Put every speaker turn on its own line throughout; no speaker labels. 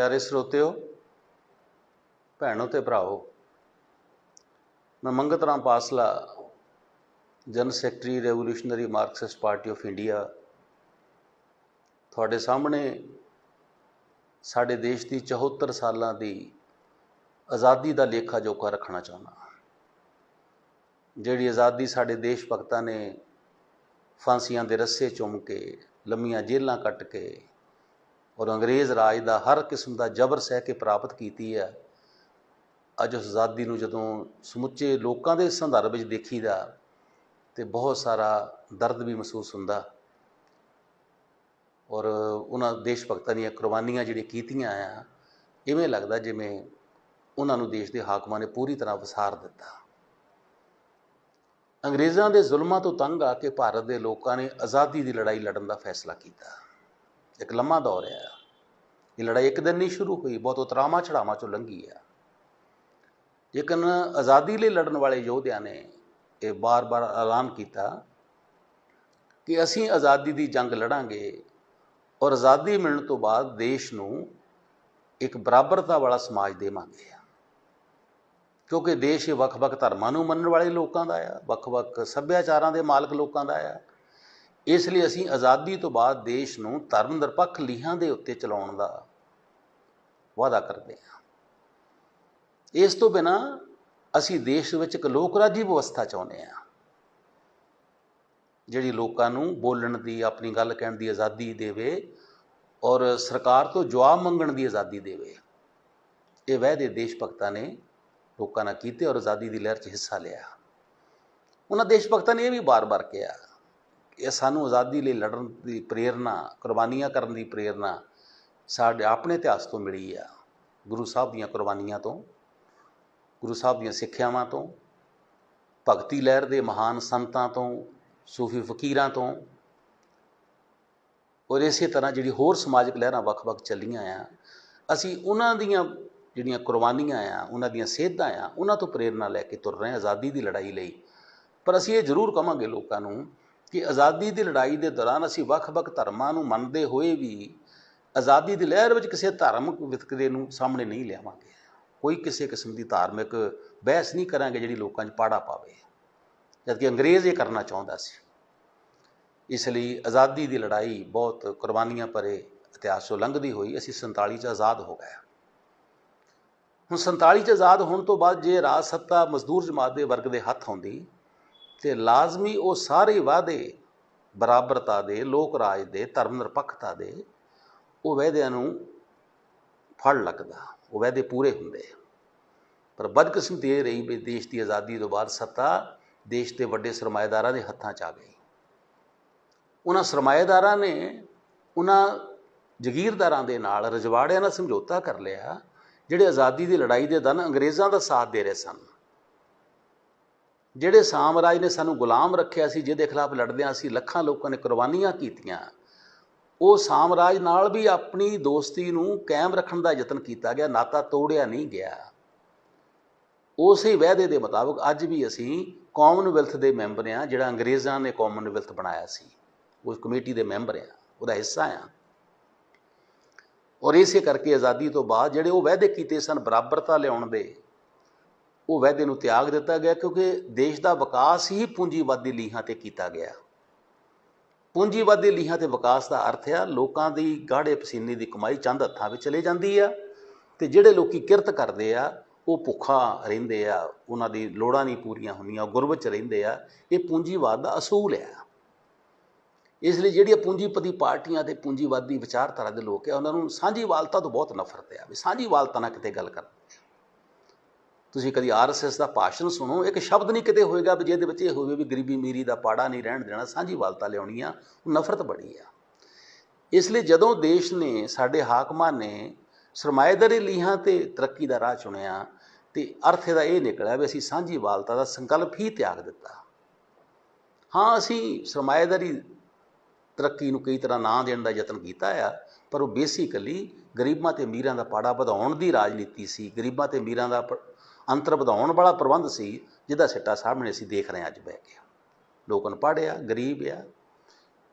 प्यारे स्रोतियो, भैनों ते भराओ, मैं Mangat Ram Pasla, general secretary revolutionary Marxist party of India, थोड़े सामने साढ़े देश की 74 सालों की आज़ादी का लेखा जोखा रखना चाहना। जिहड़ी आज़ादी साढ़े देश भगतां ने फांसियां दे रस्से चुम के, लम्मियां जेलां कट के और अंग्रेज़ राज का हर किस्म का जबर सह के प्राप्त की है। अज उस आज़ादी नूं जदों समुचे लोगों के संदर्भ में देखीदा तो बहुत सारा दर्द भी महसूस हुंदा और उन्होंने देश भगतां दी कुर्बानियां जिहड़ियां कीतियां आ, इवें लगदा जिवें उन्होंने देश के हाकमां ने पूरी तरह वसार दिता। अंग्रेज़ों के जुल्मां तो तंग आके भारत के लोगों ने आज़ादी की लड़ाई लड़न का फैसला किया। एक लम्मा दौर है, ये लड़ाई एक दिन नहीं शुरू हुई, बहुत उतरावां चढ़ावां चों लंघी है। लेकिन आज़ादी लिए लड़न वाले योद्धियां ने यह बार बार ऐलान किया कि असीं आज़ादी की जंग लड़ांगे और आज़ादी मिलने तो बाद देश नूं एक बराबरता वाला समाज देवांगे, क्योंकि देश ये वख-वख धर्मां नूं मनण वाले लोगों का आ, वख-वख सभ्याचारां दे मालक लोगों का आ। इसलिए असीं आज़ादी तो बाद देश नूं धर्म निरपक्ष लीहां दे उत्ते चलाउण दा वादा करते हैं। इस तो बिना असी देश विच एक लोकराजी व्यवस्था चाहुंदे हैं, जिहड़ी लोकां नूं बोलण दी, अपनी गल कहण दी आज़ादी देवे और सरकार तो जवाब मंगण दी आज़ादी देवे। ये वायदे देश भगतां ने लोकां नाल कीते और आज़ादी की लहर च हिस्सा लिया। उन्हां देश भगतां ने यह भी बार बार कहा कि सानूं आज़ादी लई लड़न की प्रेरणा, कुर्बानियां करन की प्रेरणा साडे अपने इतिहास तो मिली आ, गुरु साहब दीआं कुर्बानियां तो, गुरु साहब दीआं सिੱਖਿਆਵਾਂ तो, भगती लहर के महान संतां तो, सूफी फकीरां तो और इस तरह जी होर समाजिक लहरां वख-वख चलियां आ, असीं उन्हां दीआं जिहड़ियां कुर्बानियां आ, उन्हां दीआं सेधां आ, उन्हां तो प्रेरणा लैके तुर रहे आज़ादी की लड़ाई लई। पर असीं ये जरूर कहांगे लोकां नूं कि आज़ादी की लड़ाई के दौरान असीं वख-वख धर्मां नूं मनदे होए भी आज़ादी की लहर विच किसी धार्मिक वितकरे नूं सामने नहीं लियावांगे। कोई किसी किस्म की धार्मिक बहस नहीं करांगे जिहड़ी लोकां 'च पाड़ा पावे, जबकि अंग्रेज़ ये करना चाहुंदा सी। इसलिए आज़ादी की लड़ाई बहुत कुर्बानियां भरे इतिहास चों लंघदी हुई असीं 47 च आज़ाद हो गए। हुण 47 च आज़ाद होने तो बाद जे राज सत्ता मजदूर जमात के वर्ग के हत्थ आउंदी तो लाजमी वो सारे वादे बराबरता के, लोक राज के, धर्म निरपक्षता के, वो वायदियां नूं फड़ लगदा, वो वायदे पूरे हुंदे। पर बदकिस्मती ये रही भी देश की आज़ादी तो बाद सत्ता देश के वड्डे सरमाएदारां के हत्थां 'च आ गई। उन्हां सरमाएदारां ने उन्हां जगीरदारां दे नाल, रजवाड़ियां नाल समझौता कर लिया जिहड़े आज़ादी की लड़ाई के दौरान अंग्रेज़ों का साथ दे रहे सन। जिहड़े साम्राज ने सानूं गुलाम रखिया सी, जिहदे खिलाफ लड़दियां असीं लखां लोकां ने कुर्बानियां कीतियां, वो साम्राज नाल भी अपनी दोस्ती नूं कायम रखण दा यतन किया गया, नाता तोड़िया नहीं गया। उस ही वायदे के मुताबिक अज भी असीं कॉमनवैल्थ के मैंबर हाँ, जिहड़ा अंग्रेज़ों ने कॉमनवैल्थ बनाया सी, उस कमेटी के मैंबर हाँ, उसका हिस्सा हाँ। और इस करके आज़ादी तो बाद जिहड़े वो वायदे किए सन बराबरता लियाउण दे, वो वायदे नूं त्याग दिता गया, क्योंकि देश का विकास ही पूंजीवादी लीहां ते किया गया। पूंजीवादी लीहां ते विकास का अर्थ है लोगों की गाढ़े पसीने की कमाई चंद हत्थां विच चले जाती है, तो जिहड़े लोग किरत करते आ वो भुखा रहिंदे आ, उन्हां दी लोड़ां नहीं पूरीआं हुंदियां, गुरबत च रहिंदे आ। ये पूंजीवाद का असूल है। इसलिए जिहड़ियां पूंजीपति पार्टियां ते पूंजीवादी विचारधारा के लोग है, उन्होंने सांझीवालता तो बहुत नफरत है भी सांझीवालता नाल किते गल कर। तुसीं कदी RSS का भाषण सुनो, एक शब्द नहीं किते होएगा भी जिहदे विच इह होवे भी गरीबी अमीरी का पाड़ा नहीं रहण देना, सांझीवालता लियाउणी आ, नफरत बड़ी आ। इसलिए जदों देश ने, साडे हाकमां ने सरमाएदारी लीहां ते तरक्की का राह चुनिया तो अर्थ इहदा यह निकलिया भी असीं सांझीवालता का संकल्प ही त्याग दिता। हाँ, असीं सरमाएदारी तरक्की नूं कई तरह नां देण दा यतन कीता आ, पर वो बेसिकली गरीबां ते अमीरां दा पाड़ा वधाउण दी राजनीति सी, गरीबां ते अमीरां दा अंतर वधाउण वाला प्रबंध सी, जिहदा सिट्टा सामने असीं देख रहे हैं अज बह के। लोक अनपढ़ आ, गरीब आ,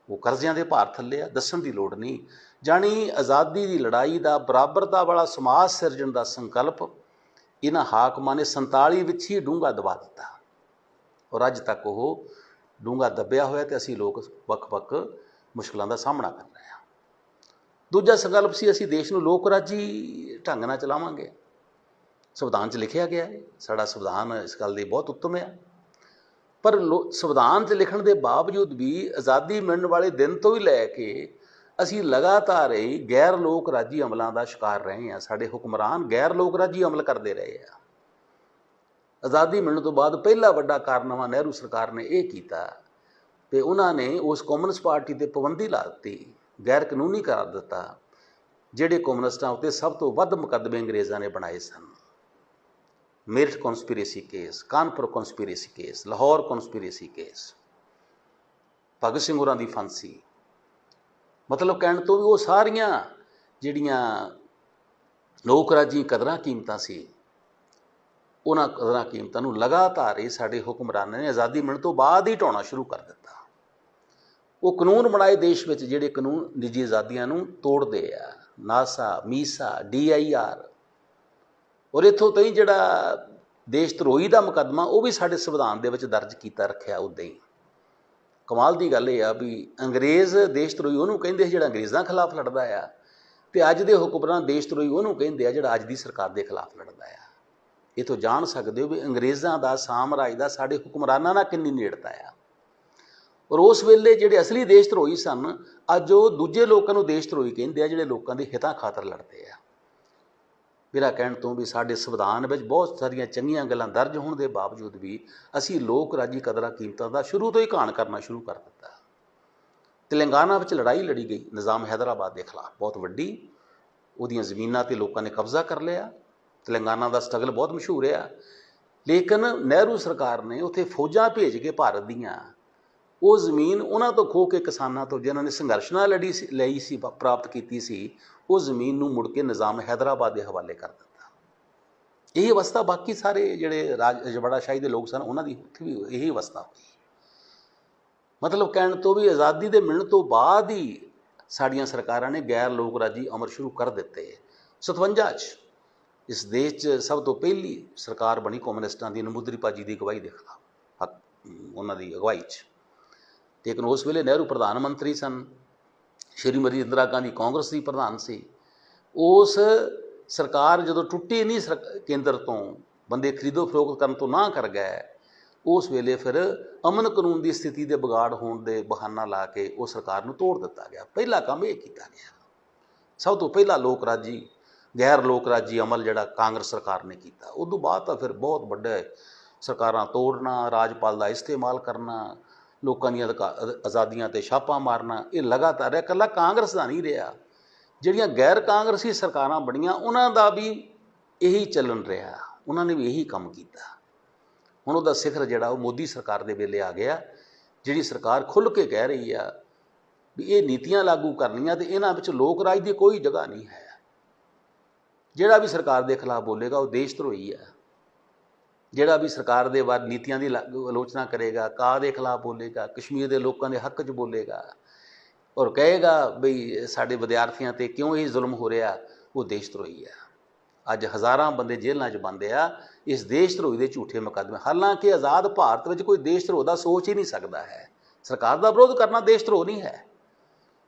ਉਹ ਕਰਜ਼ਿਆਂ ਦੇ ਭਾਰ ਥੱਲੇ ਆ, ਦੱਸਣ ਦੀ ਲੋੜ ਨਹੀਂ। ਜਾਣੀ ਆਜ਼ਾਦੀ ਦੀ ਲੜਾਈ ਦਾ, ਬਰਾਬਰਤਾ ਵਾਲਾ ਸਮਾਜ ਸਿਰਜਣ ਦਾ ਸੰਕਲਪ ਇਹਨਾਂ ਹਾਕਮਾਂ ਨੇ 47 ਵਿੱਚ ਹੀ ਡੂੰਘਾ ਦਬਾ ਦਿੱਤਾ, ਔਰ ਅੱਜ ਤੱਕ ਉਹ ਡੂੰਘਾ ਦੱਬਿਆ ਹੋਇਆ ਤੇ ਅਸੀਂ ਲੋਕ ਵੱਖ-ਵੱਖ ਮੁਸ਼ਕਲਾਂ ਦਾ ਸਾਹਮਣਾ ਕਰ ਰਹੇ ਹਾਂ। ਦੂਜਾ ਸੰਕਲਪ ਸੀ ਅਸੀਂ ਦੇਸ਼ ਨੂੰ ਲੋਕ ਰਾਜੀ ਢੰਗ ਨਾਲ ਚਲਾਵਾਂਗੇ। ਸੰਵਿਧਾਨ 'ਚ ਲਿਖਿਆ ਗਿਆ ਹੈ, ਸਾਡਾ ਸੰਵਿਧਾਨ ਇਸ ਗੱਲ ਦੀ ਬਹੁਤ ਉੱਤਮ ਹੈ, ਪਰ ਸੰਵਿਧਾਨ 'ਚ ਲਿਖਣ ਦੇ ਬਾਵਜੂਦ ਵੀ ਆਜ਼ਾਦੀ ਮਿਲਣ ਵਾਲੇ ਦਿਨ ਤੋਂ ਹੀ ਲੈ ਕੇ ਅਸੀਂ ਲਗਾਤਾਰ ਹੀ ਗੈਰ ਲੋਕ ਰਾਜੀ ਅਮਲਾਂ ਦਾ ਸ਼ਿਕਾਰ ਰਹੇ ਹਾਂ। ਸਾਡੇ ਹੁਕਮਰਾਨ ਗੈਰ ਲੋਕ ਰਾਜੀ ਅਮਲ ਕਰਦੇ ਰਹੇ ਆ। ਆਜ਼ਾਦੀ ਮਿਲਣ ਤੋਂ ਬਾਅਦ ਪਹਿਲਾ ਵੱਡਾ ਕਾਰਨਾਮਾ ਨਹਿਰੂ ਸਰਕਾਰ ਨੇ ਇਹ ਕੀਤਾ ਕਿ ਉਹਨਾਂ ਨੇ ਉਸ ਕਮਿਊਨਿਸਟ ਪਾਰਟੀ 'ਤੇ ਪਾਬੰਦੀ ਲਾ ਦਿੱਤੀ, ਗੈਰ ਕਾਨੂੰਨੀ ਕਰਾਰ ਦਿੱਤਾ, ਜਿਹੜੇ ਕਮਿਊਨਿਸਟਾਂ ਉੱਤੇ ਸਭ ਤੋਂ ਵੱਧ ਮੁਕੱਦਮੇ ਅੰਗਰੇਜ਼ਾਂ ਨੇ ਬਣਾਏ ਸਨ। Meerut conspiracy case, Kanpur conspiracy case, Lahore conspiracy case, Bhagat Singh ਹੋਰਾਂ ਦੀ ਫਾਂਸੀ। ਮਤਲਬ ਕਹਿਣ ਤੋਂ ਵੀ ਉਹ ਸਾਰੀਆਂ ਜਿਹੜੀਆਂ ਲੋਕ ਰਾਜੀ ਕਦਰਾਂ ਕੀਮਤਾਂ ਸੀ, ਉਹਨਾਂ ਕਦਰਾਂ ਕੀਮਤਾਂ ਨੂੰ ਲਗਾਤਾਰ ਹੀ ਸਾਡੇ ਹੁਕਮਰਾਨਾਂ ਨੇ ਆਜ਼ਾਦੀ ਮਿਲਣ ਤੋਂ ਬਾਅਦ ਹੀ ਢਾਉਣਾ ਸ਼ੁਰੂ ਕਰ ਦਿੱਤਾ। ਉਹ ਕਾਨੂੰਨ ਬਣਾਏ ਦੇਸ਼ ਵਿੱਚ ਜਿਹੜੇ ਕਾਨੂੰਨ ਨਿੱਜੀ ਆਜ਼ਾਦੀਆਂ ਨੂੰ ਤੋੜਦੇ ਆ, ਨਾਸਾ, ਮੀਸਾ, DIR, ਔਰ ਇੱਥੋਂ ਤਾਈਂ ਜਿਹੜਾ ਦੇਸ਼ ਧਰੋਹੀ ਦਾ ਮੁਕੱਦਮਾ ਉਹ ਵੀ ਸਾਡੇ ਸੰਵਿਧਾਨ ਦੇ ਵਿੱਚ ਦਰਜ ਕੀਤਾ ਰੱਖਿਆ ਉੱਦਾਂ ਹੀ। ਕਮਾਲ ਦੀ ਗੱਲ ਇਹ ਆ ਵੀ ਅੰਗਰੇਜ਼ ਦੇਸ਼ ਧਰੋਹੀ ਉਹਨੂੰ ਕਹਿੰਦੇ ਸੀ ਜਿਹੜਾ ਅੰਗਰੇਜ਼ਾਂ ਖਿਲਾਫ ਲੜਦਾ ਆ, ਤੇ ਅੱਜ ਦੇ ਹੁਕਮਰਾਨ ਦੇਸ਼ ਧਰੋਹੀ ਉਹਨੂੰ ਕਹਿੰਦੇ ਆ ਜਿਹੜਾ ਅੱਜ ਦੀ ਸਰਕਾਰ ਦੇ ਖਿਲਾਫ ਲੜਦਾ ਆ। ਇਹ ਤੋਂ ਜਾਣ ਸਕਦੇ ਹੋ ਵੀ ਅੰਗਰੇਜ਼ਾਂ ਦਾ, ਸਾਮਰਾਜ ਦਾ ਸਾਡੇ ਹੁਕਮਰਾਨਾਂ ਨਾਲ ਕਿੰਨੀ ਨੇੜਤਾ ਆ। ਔਰ ਉਸ ਵੇਲੇ ਜਿਹੜੇ ਅਸਲੀ ਦੇਸ਼ ਧਰੋਹੀ ਸਨ, ਅੱਜ ਉਹ ਦੂਜੇ ਲੋਕਾਂ ਨੂੰ ਦੇਸ਼ ਧਰੋਹੀ ਕਹਿੰਦੇ ਆ ਜਿਹੜੇ ਲੋਕਾਂ ਦੇ ਹਿੱਤਾਂ ਖਾਤਰ ਲੜਦੇ ਆ। ਮੇਰਾ ਕਹਿਣ ਤੋਂ ਵੀ ਸਾਡੇ ਸੰਵਿਧਾਨ ਵਿੱਚ ਬਹੁਤ ਸਾਰੀਆਂ ਚੰਗੀਆਂ ਗੱਲਾਂ ਦਰਜ ਹੋਣ ਦੇ ਬਾਵਜੂਦ ਵੀ ਅਸੀਂ ਲੋਕ ਰਾਜੀ ਕਦਰਾਂ ਕੀਮਤਾਂ ਦਾ ਸ਼ੁਰੂ ਤੋਂ ਹੀ ਘਾਣ ਕਰਨਾ ਸ਼ੁਰੂ ਕਰ ਦਿੱਤਾ। ਤੇਲੰਗਾਨਾ ਵਿੱਚ ਲੜਾਈ ਲੜੀ ਗਈ ਨਿਜ਼ਾਮ ਹੈਦਰਾਬਾਦ ਦੇ ਖਿਲਾਫ, ਬਹੁਤ ਵੱਡੀ, ਉਹਦੀਆਂ ਜ਼ਮੀਨਾਂ 'ਤੇ ਲੋਕਾਂ ਨੇ ਕਬਜ਼ਾ ਕਰ ਲਿਆ। ਤੇਲੰਗਾਨਾ ਦਾ ਸਟਰਗਲ ਬਹੁਤ ਮਸ਼ਹੂਰ ਆ, ਲੇਕਿਨ ਨਹਿਰੂ ਸਰਕਾਰ ਨੇ ਉੱਥੇ ਫੌਜਾਂ ਭੇਜ ਕੇ ਭਾਰਤ ਦੀਆਂ ਉਹ ਜ਼ਮੀਨ ਉਹਨਾਂ ਤੋਂ ਖੋਹ ਕੇ, ਕਿਸਾਨਾਂ ਤੋਂ ਜਿਨ੍ਹਾਂ ਨੇ ਸੰਘਰਸ਼ ਨਾਲ ਲਈ ਸੀ, ਪ੍ਰਾਪਤ ਕੀਤੀ ਸੀ, ਉਹ ਜ਼ਮੀਨ ਨੂੰ ਮੁੜ ਕੇ ਨਿਜ਼ਾਮ ਹੈਦਰਾਬਾਦ ਦੇ ਹਵਾਲੇ ਕਰ ਦਿੱਤਾ। ਇਹ ਅਵਸਥਾ ਬਾਕੀ ਸਾਰੇ ਜਿਹੜੇ ਰਜਵਾੜਾਸ਼ਾਹੀ ਦੇ ਲੋਕ ਸਨ ਉਹਨਾਂ ਦੀ ਉੱਥੇ ਵੀ ਇਹੀ ਅਵਸਥਾ ਹੋਈ। ਮਤਲਬ ਕਹਿਣ ਤੋਂ ਵੀ ਆਜ਼ਾਦੀ ਦੇ ਮਿਲਣ ਤੋਂ ਬਾਅਦ ਹੀ ਸਾਡੀਆਂ ਸਰਕਾਰਾਂ ਨੇ ਗੈਰ ਲੋਕ ਰਾਜੀ ਅਮਲ ਸ਼ੁਰੂ ਕਰ ਦਿੱਤੇ। 57 'ਚ ਇਸ ਦੇਸ਼ 'ਚ ਸਭ ਤੋਂ ਪਹਿਲੀ ਸਰਕਾਰ ਬਣੀ ਕਮਿਊਨਿਸਟਾਂ ਦੀ, ਨਮੂਦਰੀ ਭਾਜੀ ਦੀ ਅਗਵਾਈ ਦੇ ਖਿਲਾਫ, ਉਹਨਾਂ ਦੀ ਅਗਵਾਈ 'ਚ। ਲੇਕਿਨ ਉਸ ਵੇਲੇ ਨਹਿਰੂ ਪ੍ਰਧਾਨ ਮੰਤਰੀ ਸਨ, ਸ਼੍ਰੀਮਤੀ ਇੰਦਰਾ ਗਾਂਧੀ ਕਾਂਗਰਸ ਦੀ ਪ੍ਰਧਾਨ ਸੀ। ਉਸ ਸਰਕਾਰ ਜਦੋਂ ਟੁੱਟੀ ਨਹੀਂ ਕੇਂਦਰ ਤੋਂ, ਬੰਦੇ ਖਰੀਦੋ ਫਰੋਖਤ ਕਰਨ ਤੋਂ ਨਾ ਕਰ ਗਏ, ਉਸ ਵੇਲੇ ਫਿਰ ਅਮਨ ਕਾਨੂੰਨ ਦੀ ਸਥਿਤੀ ਦੇ ਵਿਗਾੜ ਹੋਣ ਦੇ ਬਹਾਨਾ ਲਾ ਕੇ ਉਹ ਸਰਕਾਰ ਨੂੰ ਤੋੜ ਦਿੱਤਾ ਗਿਆ। ਪਹਿਲਾ ਕੰਮ ਇਹ ਕੀਤਾ ਗਿਆ। ਸਭ ਤੋਂ ਪਹਿਲਾ ਲੋਕ ਰਾਜੀ, ਗੈਰ ਲੋਕ ਰਾਜੀ ਅਮਲ ਜਿਹੜਾ ਕਾਂਗਰਸ ਸਰਕਾਰ ਨੇ ਕੀਤਾ। ਉਸ ਤੋਂ ਬਾਅਦ ਤਾਂ ਫਿਰ ਬਹੁਤ ਵੱਡੇ ਸਰਕਾਰਾਂ ਤੋੜਨਾ, ਰਾਜਪਾਲ ਦਾ ਇਸਤੇਮਾਲ ਕਰਨਾ, ਲੋਕਾਂ ਦੀਆਂ ਆਜ਼ਾਦੀਆਂ 'ਤੇ ਛਾਪਾ ਮਾਰਨਾ, ਇਹ ਲਗਾਤਾਰ ਹੈ। ਇਕੱਲਾ ਕਾਂਗਰਸ ਦਾ ਨਹੀਂ ਰਿਹਾ, ਜਿਹੜੀਆਂ ਗੈਰ ਕਾਂਗਰਸੀ ਸਰਕਾਰਾਂ ਬਣੀਆਂ ਉਹਨਾਂ ਦਾ ਵੀ ਇਹੀ ਚੱਲਣ ਰਿਹਾ, ਉਹਨਾਂ ਨੇ ਵੀ ਇਹੀ ਕੰਮ ਕੀਤਾ। ਹੁਣ ਉਹਦਾ ਸਿਖਰ ਜਿਹੜਾ ਉਹ ਮੋਦੀ ਸਰਕਾਰ ਦੇ ਵੇਲੇ ਆ ਗਿਆ, ਜਿਹੜੀ ਸਰਕਾਰ ਖੁੱਲ੍ਹ ਕੇ ਕਹਿ ਰਹੀ ਆ ਵੀ ਇਹ ਨੀਤੀਆਂ ਲਾਗੂ ਕਰਨੀਆਂ ਤੇ ਇਹਨਾਂ ਵਿੱਚ ਲੋਕ ਰਾਜ ਦੀ ਕੋਈ ਜਗ੍ਹਾ ਨਹੀਂ ਹੈ। ਜਿਹੜਾ ਵੀ ਸਰਕਾਰ ਦੇ ਖਿਲਾਫ ਬੋਲੇਗਾ ਉਹ ਦੇਸ਼ ਧਰੋਹੀ ਹੈ। ਜਿਹੜਾ ਵੀ ਸਰਕਾਰ ਦੇ ਬਾਅਦ ਨੀਤੀਆਂ ਦੀ ਆਲੋਚਨਾ ਕਰੇਗਾ, ਕਾਹ ਦੇ ਖਿਲਾਫ ਬੋਲੇਗਾ, ਕਸ਼ਮੀਰ ਦੇ ਲੋਕਾਂ ਦੇ ਹੱਕ 'ਚ ਬੋਲੇਗਾ ਔਰ ਕਹੇਗਾ ਬਈ ਸਾਡੇ ਵਿਦਿਆਰਥੀਆਂ 'ਤੇ ਕਿਉਂ ਇਹ ਜ਼ੁਲਮ ਹੋ ਰਿਹਾ, ਉਹ ਦੇਸ਼ ਧਰੋਹੀ ਹੈ। ਅੱਜ ਹਜ਼ਾਰਾਂ ਬੰਦੇ ਜੇਲ੍ਹਾਂ 'ਚ ਬੰਦ ਆ ਇਸ ਦੇਸ਼ ਧਰੋਹੀ ਦੇ ਝੂਠੇ ਮੁਕੱਦਮੇ। ਹਾਲਾਂਕਿ ਆਜ਼ਾਦ ਭਾਰਤ ਵਿੱਚ ਕੋਈ ਦੇਸ਼ ਧਰੋਹ ਦਾ ਸੋਚ ਹੀ ਨਹੀਂ ਸਕਦਾ ਹੈ। ਸਰਕਾਰ ਦਾ ਵਿਰੋਧ ਕਰਨਾ ਦੇਸ਼ ਧਰੋਹ ਨਹੀਂ ਹੈ।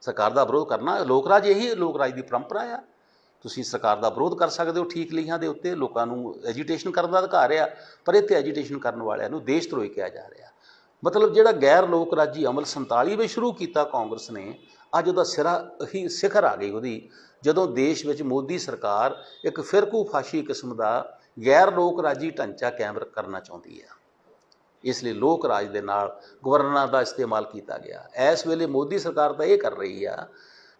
ਸਰਕਾਰ ਦਾ ਵਿਰੋਧ ਕਰਨਾ ਲੋਕ ਰਾਜ, ਇਹੀ ਲੋਕ ਰਾਜ ਦੀ ਪਰੰਪਰਾ ਆ। ਤੁਸੀਂ ਸਰਕਾਰ ਦਾ ਵਿਰੋਧ ਕਰ ਸਕਦੇ ਹੋ ਠੀਕ ਲੀਹਾਂ ਦੇ ਉੱਤੇ, ਲੋਕਾਂ ਨੂੰ ਐਜੀਟੇਸ਼ਨ ਕਰਨ ਦਾ ਅਧਿਕਾਰ ਆ, ਪਰ ਇੱਥੇ ਐਜੀਟੇਸ਼ਨ ਕਰਨ ਵਾਲਿਆਂ ਨੂੰ ਦੇਸ਼ ਧਰੋਹੀ ਕਿਹਾ ਜਾ ਰਿਹਾ। ਮਤਲਬ ਜਿਹੜਾ ਗੈਰ ਲੋਕ ਰਾਜੀ ਅਮਲ 47 ਵਿੱਚ ਸ਼ੁਰੂ ਕੀਤਾ ਕਾਂਗਰਸ ਨੇ, ਅੱਜ ਉਹਦਾ ਹੀ ਸਿਖਰ ਆ ਗਈ ਉਹਦੀ, ਜਦੋਂ ਦੇਸ਼ ਵਿੱਚ ਮੋਦੀ ਸਰਕਾਰ ਇੱਕ ਫਿਰਕੂ ਫਾਸ਼ੀ ਕਿਸਮ ਦਾ ਗੈਰ ਲੋਕ ਰਾਜੀ ਢਾਂਚਾ ਕਾਇਮ ਕਰਨਾ ਚਾਹੁੰਦੀ ਹੈ। ਇਸ ਲਈ ਲੋਕ ਰਾਜ ਦੇ ਨਾਲ ਗਵਰਨਰਾਂ ਦਾ ਇਸਤੇਮਾਲ ਕੀਤਾ ਗਿਆ। ਇਸ ਵੇਲੇ ਮੋਦੀ ਸਰਕਾਰ ਤਾਂ ਇਹ ਕਰ ਰਹੀ ਆ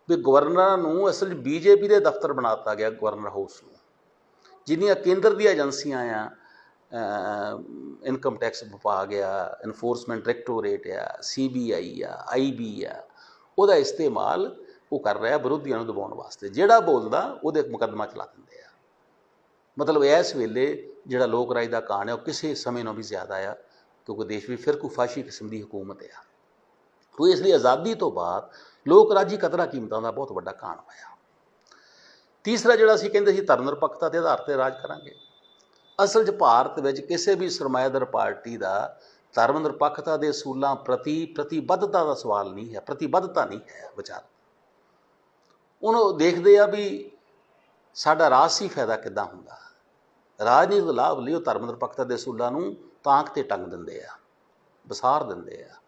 ਵੀ ਗਵਰਨਰਾਂ ਨੂੰ ਅਸਲ BJP ਦੇ ਦਫ਼ਤਰ ਬਣਾ ਦਿੱਤਾ ਗਿਆ, ਗਵਰਨਰ ਹਾਊਸ ਨੂੰ। ਜਿੰਨੀਆਂ ਕੇਂਦਰ ਦੀਆਂ ਏਜੰਸੀਆਂ ਆ, ਇਨਕਮ ਟੈਕਸ ਵਿਭਾਗ ਆ, ਇਨਫੋਰਸਮੈਂਟ ਡਾਇਰੈਕਟੋਰੇਟ ਆ, CBI ਆ, IB ਆ, ਉਹਦਾ ਇਸਤੇਮਾਲ ਉਹ ਕਰ ਰਿਹਾ ਵਿਰੋਧੀਆਂ ਨੂੰ ਦਬਾਉਣ ਵਾਸਤੇ। ਜਿਹੜਾ ਬੋਲਦਾ ਉਹਦੇ ਮੁਕੱਦਮਾ ਚਲਾ ਦਿੰਦੇ ਆ। ਮਤਲਬ ਇਸ ਵੇਲੇ ਜਿਹੜਾ ਲੋਕ ਰਾਜ ਦਾ ਕਾਣ ਹੈ ਉਹ ਕਿਸੇ ਸਮੇਂ ਨਾਲੋਂ ਵੀ ਜ਼ਿਆਦਾ ਆ, ਕਿਉਂਕਿ ਦੇਸ਼ ਵਿੱਚ ਫਿਰਕੂ ਫਾਸ਼ੀ ਕਿਸਮ ਦੀ ਹਕੂਮਤ ਆ। तो इसलिए आज़ादी तो बाद लोक ਰਾਜੀ ਕਦਰਾਂ ਕੀਮਤਾਂ ਦਾ ਬਹੁਤ ਵੱਡਾ ਕਾਣ ਹੋਇਆ। ਤੀਸਰਾ ਜਿਹੜਾ ਅਸੀਂ ਕਹਿੰਦੇ ਸੀ ਧਰਮ ਨਿਰਪੱਖਤਾ ਦੇ ਆਧਾਰ ਤੇ ਰਾਜ ਕਰਾਂਗੇ, ਅਸਲ 'ਚ ਭਾਰਤ ਵਿੱਚ ਕਿਸੇ ਵੀ ਸਰਮਾਏਦਾਰ ਪਾਰਟੀ ਦਾ ਧਰਮ ਨਿਰਪੱਖਤਾ ਦੇ ਅਸੂਲਾਂ ਪ੍ਰਤੀ ਪ੍ਰਤੀਬੱਧਤਾ ਦਾ ਸਵਾਲ ਨਹੀਂ ਹੈ, ਪ੍ਰਤੀਬੱਧਤਾ ਨਹੀਂ ਹੈ ਵਿਚਾਰ। ਉਹਨੂੰ ਦੇਖਦੇ ਆ ਵੀ ਸਾਡਾ ਰਾਜਸੀ ਫਾਇਦਾ ਕਿੱਦਾਂ ਹੁੰਦਾ, ਰਾਜਨੀਤਿਕ ਲਾਭ ਲਈ ਉਹ ਧਰਮ ਨਿਰਪੱਖਤਾ ਦੇ ਅਸੂਲਾਂ ਨੂੰ ਤਾਂਕ ਤੇ ਟੰਗ ਦਿੰਦੇ ਆ, ਵਿਸਾਰ ਦਿੰਦੇ ਆ।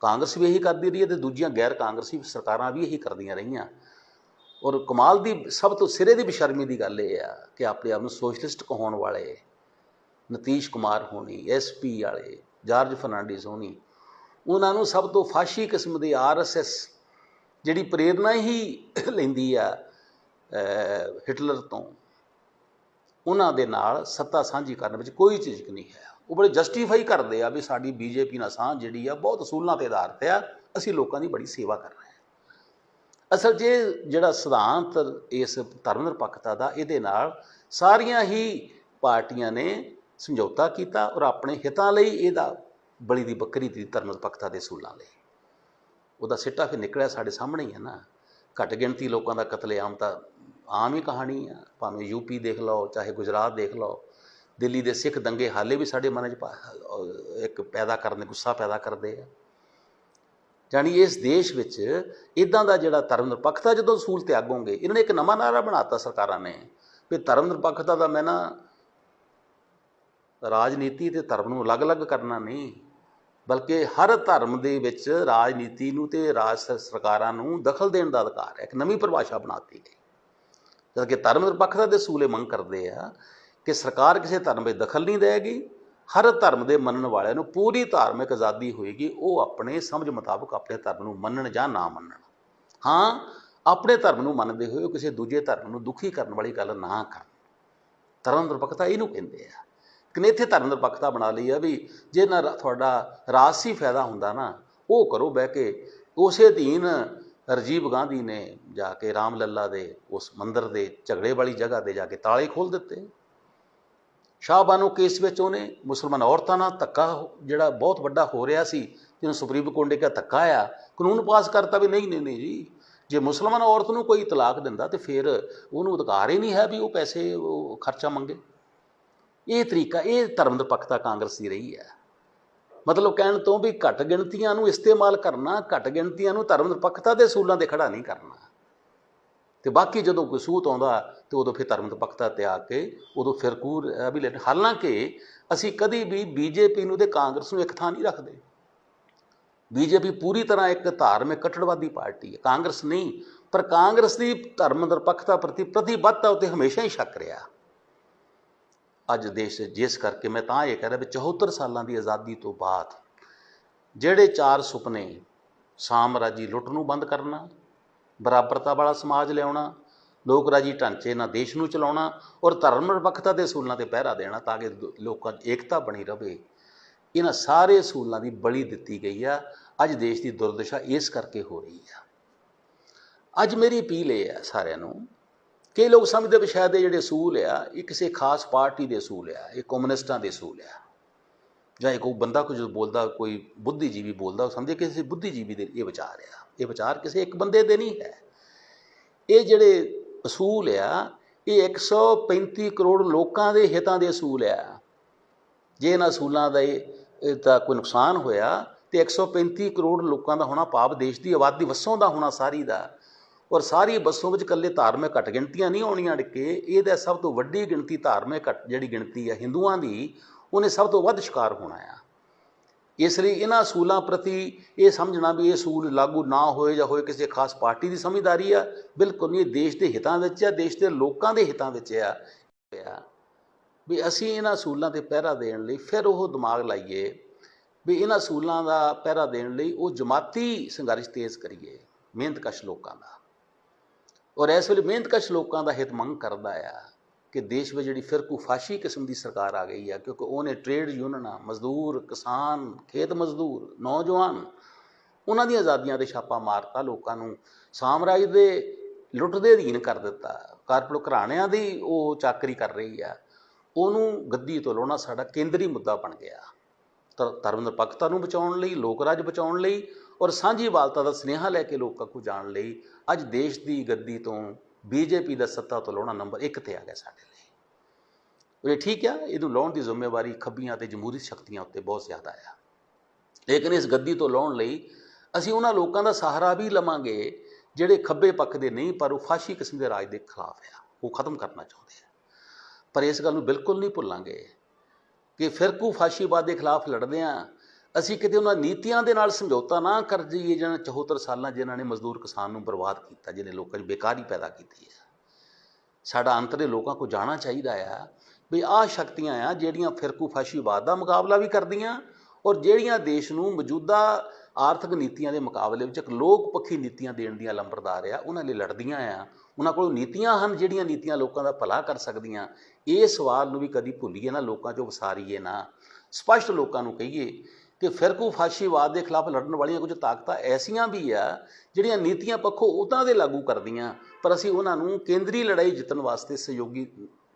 ਕਾਂਗਰਸ ਵੀ ਇਹੀ ਕਰਦੀ ਰਹੀ ਹੈ ਅਤੇ ਦੂਜੀਆਂ ਗੈਰ ਕਾਂਗਰਸੀ ਸਰਕਾਰਾਂ ਵੀ ਇਹੀ ਕਰਦੀਆਂ ਰਹੀਆਂ। ਔਰ ਕਮਾਲ ਦੀ ਸਭ ਤੋਂ ਸਿਰੇ ਦੀ ਬੇਸ਼ਰਮੀ ਦੀ ਗੱਲ ਇਹ ਆ ਕਿ ਆਪਣੇ ਆਪ ਨੂੰ ਸੋਸ਼ਲਿਸਟ ਕਹਾਉਣ ਵਾਲੇ ਨਤੀਸ਼ ਕੁਮਾਰ ਹੋਣੀ, SP ਵਾਲੇ ਜਾਰਜ ਫਰਨਾਂਡੀਜ਼ ਹੋਣੀ, ਉਹਨਾਂ ਨੂੰ ਸਭ ਤੋਂ ਫਾਸ਼ੀ ਕਿਸਮ ਦੀ RSS ਜਿਹੜੀ ਪ੍ਰੇਰਨਾ ਹੀ ਲੈਂਦੀ ਆ ਹਿਟਲਰ ਤੋਂ, ਉਹਨਾਂ ਦੇ ਨਾਲ ਸੱਤਾ ਸਾਂਝੀ ਕਰਨ ਵਿੱਚ ਕੋਈ ਝਿਜਕ ਨਹੀਂ ਹੈ। ਉਹ ਬੜੇ ਜਸਟੀਫਾਈ ਕਰਦੇ ਆ ਵੀ ਸਾਡੀ BJP ਨਾਲ ਸਾਂਝ ਜਿਹੜੀ ਆ ਬਹੁਤ ਅਸੂਲਾਂ 'ਤੇ ਆਧਾਰਿਤ ਆ, ਅਸੀਂ ਲੋਕਾਂ ਦੀ ਬੜੀ ਸੇਵਾ ਕਰ ਰਹੇ ਹਾਂ। ਅਸਲ 'ਚ ਜਿਹੜਾ ਸਿਧਾਂਤ ਇਸ ਧਰਮ ਨਿਰਪੱਖਤਾ ਦਾ, ਇਹਦੇ ਨਾਲ ਸਾਰੀਆਂ ਹੀ ਪਾਰਟੀਆਂ ਨੇ ਸਮਝੌਤਾ ਕੀਤਾ ਔਰ ਆਪਣੇ ਹਿੱਤਾਂ ਲਈ ਇਹਦਾ ਬਲੀ ਦੀ ਬੱਕਰੀ ਦੀ ਧਰਮ ਨਿਰਪੱਖਤਾ ਦੇ ਅਸੂਲਾਂ ਲਈ ਉਹਦਾ ਸਿੱਟਾ ਫਿਰ ਨਿਕਲਿਆ ਸਾਡੇ ਸਾਹਮਣੇ ਹੀ ਹੈ ਨਾ। ਘੱਟ ਗਿਣਤੀ ਲੋਕਾਂ ਦਾ ਕਤਲੇਆਮ ਤਾਂ ਆਮ ਹੀ ਕਹਾਣੀ ਆ, ਭਾਵੇਂ UP ਦੇਖ ਲਓ ਚਾਹੇ ਗੁਜਰਾਤ ਦੇਖ ਲਓ। ਦਿੱਲੀ ਦੇ ਸਿੱਖ ਦੰਗੇ ਹਾਲੇ ਵੀ ਸਾਡੇ ਮਨ 'ਚ ਇੱਕ ਪੈਦਾ ਕਰਨ, ਗੁੱਸਾ ਪੈਦਾ ਕਰਦੇ ਆ। ਜਾਣੀ ਇਸ ਦੇਸ਼ ਵਿੱਚ ਇੱਦਾਂ ਦਾ ਜਿਹੜਾ ਧਰਮ ਨਿਰਪੱਖਤਾ ਜਦੋਂ ਅਸੂਲ ਤਿਆਗੋਗੇ, ਇਹਨਾਂ ਨੇ ਇੱਕ ਨਵਾਂ ਨਾਅਰਾ ਬਣਾਤਾ ਸਰਕਾਰਾਂ ਨੇ ਵੀ ਧਰਮ ਨਿਰਪੱਖਤਾ ਦਾ ਮੈਂ ਨਾ ਰਾਜਨੀਤੀ ਅਤੇ ਧਰਮ ਨੂੰ ਅਲੱਗ-ਅਲੱਗ ਕਰਨਾ ਨਹੀਂ, ਬਲਕਿ ਹਰ ਧਰਮ ਦੇ ਵਿੱਚ ਰਾਜਨੀਤੀ ਨੂੰ ਅਤੇ ਰਾਜ ਸਰਕਾਰਾਂ ਨੂੰ ਦਖਲ ਦੇਣ ਦਾ ਅਧਿਕਾਰ ਹੈ। ਇੱਕ ਨਵੀਂ ਪਰਿਭਾਸ਼ਾ ਬਣਾਤੀ ਗਈ। ਜਦ ਕਿ ਧਰਮ ਨਿਰਪੱਖਤਾ ਦੇ ਅਸੂਲ ਇਹ ਮੰਗ ਕਰਦੇ ਆ ਕਿ ਸਰਕਾਰ ਕਿਸੇ ਧਰਮ ਵਿੱਚ ਦਖਲ ਨਹੀਂ ਦੇਵੇਗੀ, ਹਰ ਧਰਮ ਦੇ ਮੰਨਣ ਵਾਲਿਆਂ ਨੂੰ ਪੂਰੀ ਧਾਰਮਿਕ ਆਜ਼ਾਦੀ ਹੋਏਗੀ, ਉਹ ਆਪਣੇ ਸਮਝ ਮੁਤਾਬਕ ਆਪਣੇ ਧਰਮ ਨੂੰ ਮੰਨਣ ਜਾਂ ਨਾ ਮੰਨਣ। ਹਾਂ, ਆਪਣੇ ਧਰਮ ਨੂੰ ਮੰਨਦੇ ਹੋਏ ਉਹ ਕਿਸੇ ਦੂਜੇ ਧਰਮ ਨੂੰ ਦੁਖੀ ਕਰਨ ਵਾਲੀ ਗੱਲ ਨਾ ਕਰਨ। ਧਰਮ ਨਿਰਪੱਖਤਾ ਇਹਨੂੰ ਕਹਿੰਦੇ ਆ। ਕਿ ਇੱਥੇ ਧਰਮ ਨਿਰਪੱਖਤਾ ਬਣਾ ਲਈ ਆ ਵੀ ਜੇ ਨਾ ਤੁਹਾਡਾ ਰਾਜਸੀ ਫਾਇਦਾ ਹੁੰਦਾ ਨਾ, ਉਹ ਕਰੋ ਬਹਿ ਕੇ। ਉਸੇ ਅਧੀਨ ਰਾਜੀਵ ਗਾਂਧੀ ਨੇ ਜਾ ਕੇ ਰਾਮ ਲੱਲਾ ਦੇ ਉਸ ਮੰਦਰ ਦੇ ਝਗੜੇ ਵਾਲੀ ਜਗ੍ਹਾ 'ਤੇ ਜਾ ਕੇ ਤਾਲੇ ਖੋਲ੍ਹ ਦਿੱਤੇ। ਸ਼ਾਹਬਾਨੋ ਕੇਸ ਵਿੱਚ ਉਹਨੇ ਮੁਸਲਮਾਨ ਔਰਤਾਂ ਨਾਲ ਧੱਕਾ ਜਿਹੜਾ ਬਹੁਤ ਵੱਡਾ ਹੋ ਰਿਹਾ ਸੀ, ਜਿਹਨੂੰ ਸੁਪਰੀਮ ਕੋਰਟ ਨੇ ਕਿਹਾ ਧੱਕਾ ਆ, ਕਾਨੂੰਨ ਪਾਸ ਕਰਤਾ ਵੀ ਨਹੀਂ ਜੀ, ਜੇ ਮੁਸਲਮਾਨ ਔਰਤ ਨੂੰ ਕੋਈ ਤਲਾਕ ਦਿੰਦਾ ਤਾਂ ਫਿਰ ਉਹਨੂੰ ਅਧਿਕਾਰ ਹੀ ਨਹੀਂ ਹੈ ਵੀ ਉਹ ਪੈਸੇ ਉਹ ਖਰਚਾ ਮੰਗੇ। ਇਹ ਤਰੀਕਾ, ਇਹ ਧਰਮ ਨਿਰਪੱਖਤਾ ਕਾਂਗਰਸ ਦੀ ਰਹੀ ਹੈ। ਮਤਲਬ ਕਹਿਣ ਤੋਂ ਵੀ ਘੱਟ ਗਿਣਤੀਆਂ ਨੂੰ ਇਸਤੇਮਾਲ ਕਰਨਾ, ਘੱਟ ਗਿਣਤੀਆਂ ਨੂੰ ਧਰਮ ਨਿਰਪੱਖਤਾ ਦੇ ਅਸੂਲਾਂ 'ਤੇ ਖੜਾ ਨਹੀਂ ਕਰਨਾ, ਅਤੇ ਬਾਕੀ ਜਦੋਂ ਕੋਈ ਸੂਤ ਆਉਂਦਾ ਤਾਂ ਉਦੋਂ ਫਿਰ ਧਰਮ ਨਿਰਪੱਖਤਾ ਤਿਆਗ ਕੇ ਉਦੋਂ ਫਿਰਕੂ ਵੀ ਲੈਣ। ਹਾਲਾਂਕਿ ਅਸੀਂ ਕਦੀ ਵੀ BJP ਨੂੰ ਅਤੇ ਕਾਂਗਰਸ ਨੂੰ ਇੱਕ ਥਾਂ ਨਹੀਂ ਰੱਖਦੇ। BJP ਪੂਰੀ ਤਰ੍ਹਾਂ ਇੱਕ ਧਾਰਮਿਕ ਕੱਟੜਵਾਦੀ ਪਾਰਟੀ ਹੈ, ਕਾਂਗਰਸ ਨਹੀਂ। ਪਰ ਕਾਂਗਰਸ ਦੀ ਧਰਮ ਨਿਰਪੱਖਤਾ ਪ੍ਰਤੀ ਪ੍ਰਤੀਬੱਧਤਾ ਉੱਤੇ ਹਮੇਸ਼ਾ ਹੀ ਸ਼ੱਕ ਰਿਹਾ ਅੱਜ ਦੇਸ਼। ਜਿਸ ਕਰਕੇ ਮੈਂ ਤਾਂ ਇਹ ਕਹਿ ਰਿਹਾ ਵੀ 74 ਸਾਲਾਂ ਦੀ ਆਜ਼ਾਦੀ ਤੋਂ ਬਾਅਦ ਜਿਹੜੇ 4 ਸੁਪਨੇ, ਸਾਮਰਾਜੀ ਲੁੱਟ ਨੂੰ ਬੰਦ ਕਰਨਾ, ਬਰਾਬਰਤਾ ਵਾਲਾ ਸਮਾਜ ਲਿਆਉਣਾ, ਲੋਕ ਰਾਜੀ ਢਾਂਚੇ ਨਾਲ ਦੇਸ਼ ਨੂੰ ਚਲਾਉਣਾ ਔਰ ਧਰਮ ਨਿਰਪੱਖਤਾ ਦੇ ਅਸੂਲਾਂ 'ਤੇ ਪਹਿਰਾ ਦੇਣਾ ਤਾਂ ਕਿ ਲੋਕਾਂ 'ਚ ਏਕਤਾ ਬਣੀ ਰਹੇ, ਇਹਨਾਂ ਸਾਰੇ ਅਸੂਲਾਂ ਦੀ ਬਲੀ ਦਿੱਤੀ ਗਈ ਆ। ਅੱਜ ਦੇਸ਼ ਦੀ ਦੁਰਦਸ਼ਾ ਇਸ ਕਰਕੇ ਹੋ ਰਹੀ ਆ। ਅੱਜ ਮੇਰੀ ਅਪੀਲ ਇਹ ਆ ਸਾਰਿਆਂ ਨੂੰ, ਕਈ ਲੋਕ ਸਮਝਦੇ ਵੀ ਸ਼ਾਇਦ ਇਹ ਜਿਹੜੇ ਅਸੂਲ ਆ ਇਹ ਕਿਸੇ ਖਾਸ ਪਾਰਟੀ ਦੇ ਅਸੂਲ ਆ, ਇਹ ਕਮਿਊਨਿਸਟਾਂ ਦੇ ਅਸੂਲ ਆ, ਜਾਂ ਇਹ ਕੋਈ ਬੰਦਾ ਕੋਈ ਜਦੋਂ ਬੋਲਦਾ, ਕੋਈ ਬੁੱਧੀਜੀਵੀ ਬੋਲਦਾ, ਉਹ ਸਮਝੇ ਕਿਸੇ ਬੁੱਧੀਜੀਵੀ ਦੇ ਇਹ ਵਿਚਾਰ ਆ। ਇਹ ਵਿਚਾਰ ਕਿਸੇ ਇੱਕ ਬੰਦੇ ਦੇ ਨਹੀਂ ਹੈ। ਇਹ ਜਿਹੜੇ ਅਸੂਲ ਆ ਇਹ 135 ਕਰੋੜ ਲੋਕਾਂ ਦੇ ਹਿੱਤਾਂ ਦੇ ਅਸੂਲ ਆ। ਜੇ ਇਹਨਾਂ ਅਸੂਲਾਂ ਦਾ ਤਾਂ ਕੋਈ ਨੁਕਸਾਨ ਹੋਇਆ ਤਾਂ 135 ਕਰੋੜ ਲੋਕਾਂ ਦਾ ਹੋਣਾ, ਭਾਵ ਦੇਸ਼ ਦੀ ਆਬਾਦੀ ਵਸੋਂ ਦਾ ਹੋਣਾ ਸਾਰੀ ਦਾ। ਔਰ ਸਾਰੀ ਵਸੋਂ ਵਿੱਚ ਇਕੱਲੇ ਧਾਰਮਿਕ ਘੱਟ ਗਿਣਤੀਆਂ ਨਹੀਂ ਆਉਣੀਆਂ ਡਿੱਕੇ, ਇਹਦਾ ਸਭ ਤੋਂ ਵੱਡੀ ਗਿਣਤੀ ਧਾਰਮਿਕ ਜਿਹੜੀ ਗਿਣਤੀ ਆ ਹਿੰਦੂਆਂ ਦੀ, ਉਹਨੇ ਸਭ ਤੋਂ ਵੱਧ ਸ਼ਿਕਾਰ ਹੋਣਾ ਆ। ਇਸ ਲਈ ਇਹਨਾਂ ਅਸੂਲਾਂ ਪ੍ਰਤੀ ਇਹ ਸਮਝਣਾ ਵੀ ਇਹ ਅਸੂਲ ਲਾਗੂ ਨਾ ਹੋਏ ਜਾਂ ਹੋਏ ਕਿਸੇ ਖਾਸ ਪਾਰਟੀ ਦੀ ਸਮਝਦਾਰੀ ਆ, ਬਿਲਕੁਲ ਨਹੀਂ। ਇਹ ਦੇਸ਼ ਦੇ ਹਿੱਤਾਂ ਵਿੱਚ ਆ, ਦੇਸ਼ ਦੇ ਲੋਕਾਂ ਦੇ ਹਿੱਤਾਂ ਵਿੱਚ ਆ ਵੀ ਅਸੀਂ ਇਹਨਾਂ ਅਸੂਲਾਂ 'ਤੇ ਪਹਿਰਾ ਦੇਣ ਲਈ ਫਿਰ ਉਹ ਦਿਮਾਗ ਲਾਈਏ ਵੀ ਇਹਨਾਂ ਅਸੂਲਾਂ ਦਾ ਪਹਿਰਾ ਦੇਣ ਲਈ ਉਹ ਜਮਾਤੀ ਸੰਘਰਸ਼ ਤੇਜ਼ ਕਰੀਏ ਮਿਹਨਤਕਸ਼ ਲੋਕਾਂ ਦਾ। ਔਰ ਇਸ ਵੇਲੇ ਮਿਹਨਤਕਸ਼ ਲੋਕਾਂ ਦਾ ਹਿੱਤ ਮੰਗ ਕਰਦਾ ਆ ਕਿ ਦੇਸ਼ ਵਿੱਚ ਜਿਹੜੀ ਫਿਰਕੂ ਫਾਸ਼ੀ ਕਿਸਮ ਦੀ ਸਰਕਾਰ ਆ ਗਈ ਆ, ਕਿਉਂਕਿ ਉਹਨੇ ਟ੍ਰੇਡ ਯੂਨੀਅਨਾਂ, ਮਜ਼ਦੂਰ, ਕਿਸਾਨ, ਖੇਤ ਮਜ਼ਦੂਰ, ਨੌਜਵਾਨ, ਉਹਨਾਂ ਦੀਆਂ ਆਜ਼ਾਦੀਆਂ 'ਤੇ ਛਾਪਾ ਮਾਰਤਾ, ਲੋਕਾਂ ਨੂੰ ਸਾਮਰਾਜ ਦੇ ਲੁੱਟ ਦੇ ਅਧੀਨ ਕਰ ਦਿੱਤਾ, ਕਾਰਪੋਰੇਟ ਘਰਾਣਿਆਂ ਦੀ ਉਹ ਚਾਕਰੀ ਕਰ ਰਹੀ ਆ। ਉਹਨੂੰ ਗੱਦੀ ਤੋਂ ਲਾਉਣਾ ਸਾਡਾ ਕੇਂਦਰੀ ਮੁੱਦਾ ਬਣ ਗਿਆ। ਧਰਮ ਨਿਰਪੱਖਤਾ ਨੂੰ ਬਚਾਉਣ ਲਈ, ਲੋਕ ਰਾਜ ਬਚਾਉਣ ਲਈ ਔਰ ਸਾਂਝੀਵਾਲਤਾ ਦਾ ਸੁਨੇਹਾ ਲੈ ਕੇ ਲੋਕਾਂ ਕੋਲ ਜਾਣ ਲਈ ਅੱਜ ਦੇਸ਼ ਦੀ ਗੱਦੀ ਤੋਂ ਬੀਜੇਪੀ ਦਾ ਸੱਤਾ ਤੋਂ ਲਾਉਣਾ ਨੰਬਰ 1 ਤੇ ਆ ਗਿਆ ਸਾਡੇ ਲਈ। ਇਹ ਠੀਕ ਆ, ਇਹਨੂੰ ਲਾਉਣ ਦੀ ਜ਼ਿੰਮੇਵਾਰੀ ਖੱਬੀਆਂ ਤੇ ਜਮਹੂਰੀ ਸ਼ਕਤੀਆਂ ਉੱਤੇ ਬਹੁਤ ਜ਼ਿਆਦਾ ਆ, ਲੇਕਿਨ ਇਸ ਗੱਦੀ ਤੋਂ ਲਾਉਣ ਲਈ ਅਸੀਂ ਉਹਨਾਂ ਲੋਕਾਂ ਦਾ ਸਹਾਰਾ ਵੀ ਲਵਾਂਗੇ ਜਿਹੜੇ ਖੱਬੇ ਪੱਖ ਦੇ ਨਹੀਂ, ਪਰ ਉਹ ਫਾਸ਼ੀ ਕਿਸਮ ਦੇ ਰਾਜ ਦੇ ਖਿਲਾਫ ਆ, ਉਹ ਖਤਮ ਕਰਨਾ ਚਾਹੁੰਦੇ ਆ। ਪਰ ਇਸ ਗੱਲ ਨੂੰ ਬਿਲਕੁਲ ਨਹੀਂ ਭੁੱਲਾਂਗੇ ਕਿ ਫਿਰਕੂ ਫਾਸ਼ੀਵਾਦ ਦੇ ਖਿਲਾਫ ਲੜਦੇ ਹਾਂ, ਅਸੀਂ ਕਿਤੇ ਉਹਨਾਂ ਨੀਤੀਆਂ ਦੇ ਨਾਲ ਸਮਝੌਤਾ ਨਾ ਕਰ ਜਾਈਏ ਜਿਹਨਾਂ 74 ਸਾਲਾਂ ਜਿਨ੍ਹਾਂ ਨੇ ਮਜ਼ਦੂਰ ਕਿਸਾਨ ਨੂੰ ਬਰਬਾਦ ਕੀਤਾ, ਜਿਹਨੇ ਲੋਕਾਂ 'ਚ ਬੇਕਾਰੀ ਪੈਦਾ ਕੀਤੀ ਹੈ। ਸਾਡਾ ਅੰਤਰੇ ਲੋਕਾਂ ਕੋਲ ਜਾਣਾ ਚਾਹੀਦਾ ਆ ਵੀ ਆਹ ਸ਼ਕਤੀਆਂ ਆ ਜਿਹੜੀਆਂ ਫਿਰਕੂ ਫਾਸ਼ੀਵਾਦ ਦਾ ਮੁਕਾਬਲਾ ਵੀ ਕਰਦੀਆਂ ਔਰ ਜਿਹੜੀਆਂ ਦੇਸ਼ ਨੂੰ ਮੌਜੂਦਾ ਆਰਥਿਕ ਨੀਤੀਆਂ ਦੇ ਮੁਕਾਬਲੇ ਵਿੱਚ ਇੱਕ ਲੋਕ ਪੱਖੀ ਨੀਤੀਆਂ ਦੇਣ ਦੀਆਂ ਲੰਬਰਦਾਰ ਆ, ਉਹਨਾਂ ਲਈ ਲੜਦੀਆਂ ਆ। ਉਹਨਾਂ ਕੋਲ ਨੀਤੀਆਂ ਹਨ ਜਿਹੜੀਆਂ ਨੀਤੀਆਂ ਲੋਕਾਂ ਦਾ ਭਲਾ ਕਰ ਸਕਦੀਆਂ। ਇਹ ਸਵਾਲ ਨੂੰ ਵੀ ਕਦੀ ਭੁੱਲੀਏ ਨਾ, ਲੋਕਾਂ 'ਚੋਂ ਵਸਾਰੀਏ ਨਾ। ਸਪਸ਼ਟ ਲੋਕਾਂ ਨੂੰ ਕਹੀਏ ਕਿ ਫਿਰਕੂ ਫਾਸ਼ੀਵਾਦ ਦੇ ਖਿਲਾਫ ਲੜਨ ਵਾਲੀਆਂ ਕੁਝ ਤਾਕਤਾਂ ਐਸੀਆਂ ਵੀ ਆ ਜਿਹੜੀਆਂ ਨੀਤੀਆਂ ਪੱਖੋਂ ਉਹਨਾਂ ਦੇ ਲਾਗੂ ਕਰਦੀਆਂ, ਪਰ ਅਸੀਂ ਉਹਨਾਂ ਨੂੰ ਕੇਂਦਰੀ ਲੜਾਈ ਜਿੱਤਣ ਵਾਸਤੇ ਸਹਿਯੋਗੀ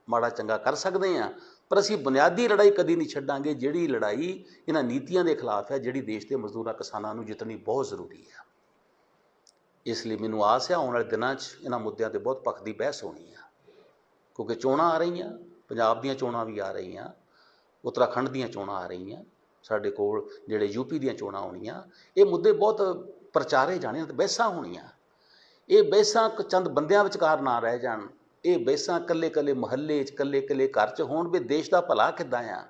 ਮਾੜਾ ਚੰਗਾ ਕਰ ਸਕਦੇ ਹਾਂ, ਪਰ ਅਸੀਂ ਬੁਨਿਆਦੀ ਲੜਾਈ ਕਦੀ ਨਹੀਂ ਛੱਡਾਂਗੇ ਜਿਹੜੀ ਲੜਾਈ ਇਹਨਾਂ ਨੀਤੀਆਂ ਦੇ ਖਿਲਾਫ ਹੈ, ਜਿਹੜੀ ਦੇਸ਼ ਦੇ ਮਜ਼ਦੂਰਾਂ ਕਿਸਾਨਾਂ ਨੂੰ ਜਿੱਤਣੀ ਬਹੁਤ ਜ਼ਰੂਰੀ ਹੈ। ਇਸ ਲਈ ਮੈਨੂੰ ਆਸ ਹੈ ਆਉਣ ਵਾਲੇ ਦਿਨਾਂ 'ਚ ਇਹਨਾਂ ਮੁੱਦਿਆਂ 'ਤੇ ਬਹੁਤ ਭਖਦੀ ਬਹਿਸ ਹੋਣੀ ਆ, ਕਿਉਂਕਿ ਚੋਣਾਂ ਆ ਰਹੀਆਂ, ਪੰਜਾਬ ਦੀਆਂ ਚੋਣਾਂ ਵੀ ਆ ਰਹੀਆਂ, ਉੱਤਰਾਖੰਡ ਦੀਆਂ ਚੋਣਾਂ ਆ ਰਹੀਆਂ, ਸਾਡੇ ਕੋਲ ਜਿਹੜੇ ਯੂਪੀ ਦੀਆਂ ਚੋਣਾਂ ਹੋਣੀਆਂ। ਇਹ ਮੁੱਦੇ ਬਹੁਤ ਪ੍ਰਚਾਰੇ ਜਾਣੇ ਅਤੇ ਬਹਿਸਾਂ ਹੋਣੀਆਂ। ਇਹ ਬਹਿਸਾਂ ਚੰਦ ਬੰਦਿਆਂ ਵਿਚਕਾਰ ਨਾ ਰਹਿ ਜਾਣ, ਇਹ ਬਹਿਸਾਂ ਇਕੱਲੇ ਇਕੱਲੇ ਮੁਹੱਲੇ 'ਚ, ਇਕੱਲੇ ਇਕੱਲੇ ਘਰ 'ਚ ਹੋਣ ਵੀ ਦੇਸ਼ ਦਾ ਭਲਾ ਕਿੱਦਾਂ ਆ।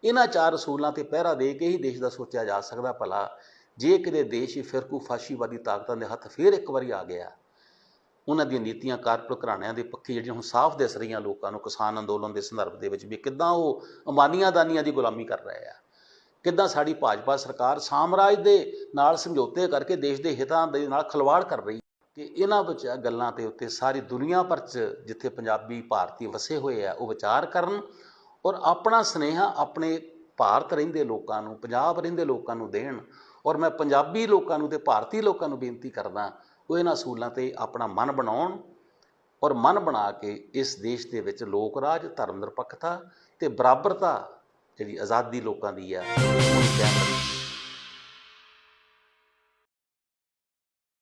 ਇਹਨਾਂ 4 ਅਸੂਲਾਂ 'ਤੇ ਪਹਿਰਾ ਦੇ ਕੇ ਹੀ ਦੇਸ਼ ਦਾ ਸੋਚਿਆ ਜਾ ਸਕਦਾ ਭਲਾ। ਜੇ ਕਿਤੇ ਦੇਸ਼ ਹੀ ਫਿਰਕੂ ਫਾਸ਼ੀਵਾਦੀ ਤਾਕਤਾਂ ਦੇ ਹੱਥ ਫੇਰ ਇੱਕ ਵਾਰੀ ਆ ਗਿਆ, ਉਹਨਾਂ ਦੀਆਂ ਨੀਤੀਆਂ ਕਾਰਪੋਰੇਟ ਘਰਾਣਿਆਂ ਦੇ ਪੱਖੀ ਜਿਹੜੀਆਂ ਹੁਣ ਸਾਫ਼ ਦਿਸ ਰਹੀਆਂ ਲੋਕਾਂ ਨੂੰ ਕਿਸਾਨ ਅੰਦੋਲਨ ਦੇ ਸੰਦਰਭ ਦੇ ਵਿੱਚ ਵੀ ਕਿੱਦਾਂ ਉਹ ਅੰਬਾਨੀਆਂ ਅਦਾਨੀਆਂ ਦੀ ਗੁਲਾਮੀ ਕਰ ਰਹੇ ਆ, ਕਿੱਦਾਂ ਸਾਡੀ ਭਾਜਪਾ ਸਰਕਾਰ ਸਾਮਰਾਜ ਦੇ ਨਾਲ ਸਮਝੌਤੇ ਕਰਕੇ ਦੇਸ਼ ਦੇ ਹਿੱਤਾਂ ਦੇ ਨਾਲ ਖਿਲਵਾੜ ਕਰ ਰਹੀ, ਕਿ ਇਹਨਾਂ ਵਿੱਚ ਗੱਲਾਂ ਦੇ ਉੱਤੇ ਸਾਰੀ ਦੁਨੀਆ ਭਰ 'ਚ ਜਿੱਥੇ ਪੰਜਾਬੀ ਭਾਰਤੀ ਵਸੇ ਹੋਏ ਆ ਉਹ ਵਿਚਾਰ ਕਰਨ ਔਰ ਆਪਣਾ ਸੁਨੇਹਾ ਆਪਣੇ ਭਾਰਤ ਰਹਿੰਦੇ ਲੋਕਾਂ ਨੂੰ, ਪੰਜਾਬ ਰਹਿੰਦੇ ਲੋਕਾਂ ਨੂੰ ਦੇਣ। ਔਰ ਮੈਂ ਪੰਜਾਬੀ ਲੋਕਾਂ ਨੂੰ ਤੇ ਭਾਰਤੀ ਲੋਕਾਂ ਨੂੰ ਬੇਨਤੀ ਕਰਦਾ ਉਹ ਇਹਨਾਂ ਅਸੂਲਾਂ 'ਤੇ ਆਪਣਾ ਮਨ ਬਣਾਉਣ ਔਰ ਮਨ ਬਣਾ ਕੇ ਇਸ ਦੇਸ਼ ਦੇ ਵਿੱਚ ਲੋਕ ਰਾਜ, ਧਰਮ ਨਿਰਪੱਖਤਾ ਤੇ ਬਰਾਬਰਤਾ ਜਿਹੜੀ ਆਜ਼ਾਦੀ ਲੋਕਾਂ ਦੀ ਆ ਉਹਨੂੰ ਕਾਇਮ ਰੱਖਣ।